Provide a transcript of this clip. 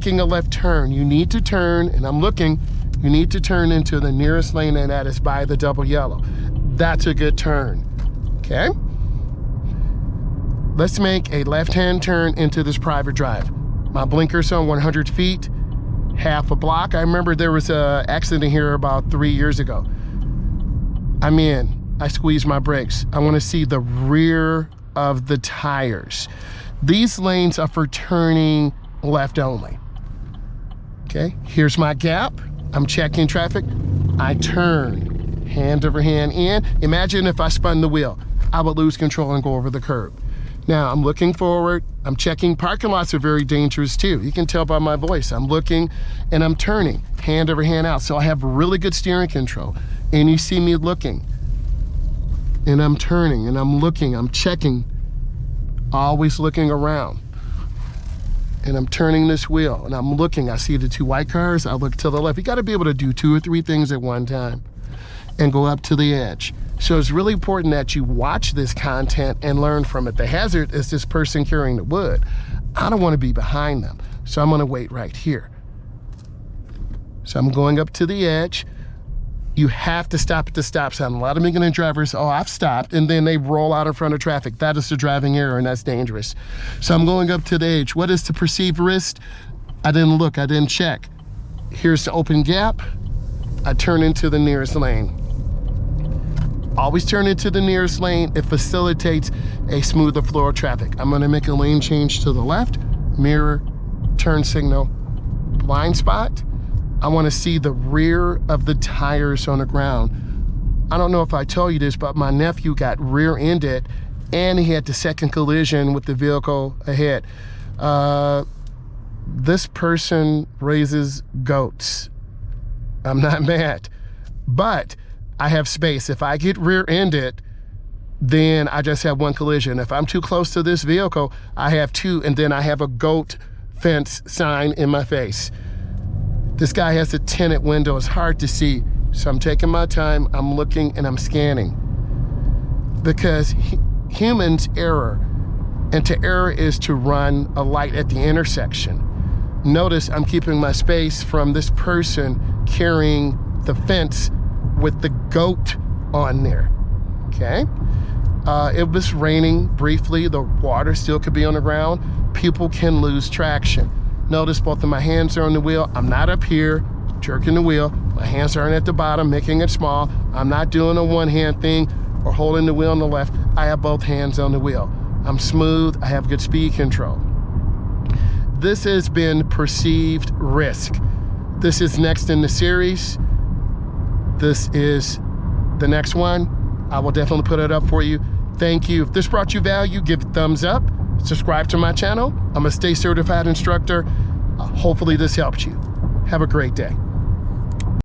making a left turn. You need to turn, and I'm looking, you need to turn into the nearest lane, and that is by the double yellow. That's a good turn, okay? Let's make a left-hand turn into this private drive. My blinker's on 100 feet, half a block. I remember there was an accident here about 3 years ago. I'm in, I squeeze my brakes. I wanna see the rear of the tires. These lanes are for turning left only. Okay, here's my gap. I'm checking traffic. I turn, hand over hand in. Imagine if I spun the wheel. I would lose control and go over the curb. Now I'm looking forward. I'm checking. Parking lots are very dangerous too. You can tell by my voice. I'm looking and I'm turning, hand over hand out. So I have really good steering control. And you see me looking. And I'm turning and I'm looking, I'm checking, always looking around. And I'm turning this wheel and I'm looking, I see the two white cars, I look to the left. You gotta be able to do 2 or 3 things at one time and go up to the edge. So it's really important that you watch this content and learn from it. The hazard is this person carrying the wood. I don't wanna be behind them. So I'm gonna wait right here. So I'm going up to the edge. You have to stop at the stop sign. A lot of beginning drivers, oh, I've stopped, and then they roll out in front of traffic. That is the driving error, and that's dangerous. So I'm going up to the edge. What is the perceived risk? I didn't look, I didn't check. Here's the open gap. I turn into the nearest lane. Always turn into the nearest lane. It facilitates a smoother flow of traffic. I'm gonna make a lane change to the left, mirror, turn signal, blind spot. I wanna see the rear of the tires on the ground. I don't know if I told you this, but my nephew got rear-ended and he had the second collision with the vehicle ahead. This person raises goats. I'm not mad, but I have space. If I get rear-ended, then I just have 1 collision. If I'm too close to this vehicle, I have 2, and then I have a goat fence sign in my face. This guy has a tinted window, it's hard to see. So I'm taking my time, I'm looking and I'm scanning. Because humans error, and to error is to run a light at the intersection. Notice I'm keeping my space from this person carrying the fence with the goat on there, okay? It was raining briefly, the water still could be on the ground. People can lose traction. Notice both of my hands are on the wheel. I'm not up here jerking the wheel. My hands aren't at the bottom, making it small. I'm not doing a one-hand thing or holding the wheel on the left. I have both hands on the wheel. I'm smooth, I have good speed control. This has been Perceived Risk. This is next in the series. This is the next one. I will definitely put it up for you. Thank you. If this brought you value, give it a thumbs up. Subscribe to my channel. I'm a Stay Certified instructor. Hopefully this helps you. Have a great day.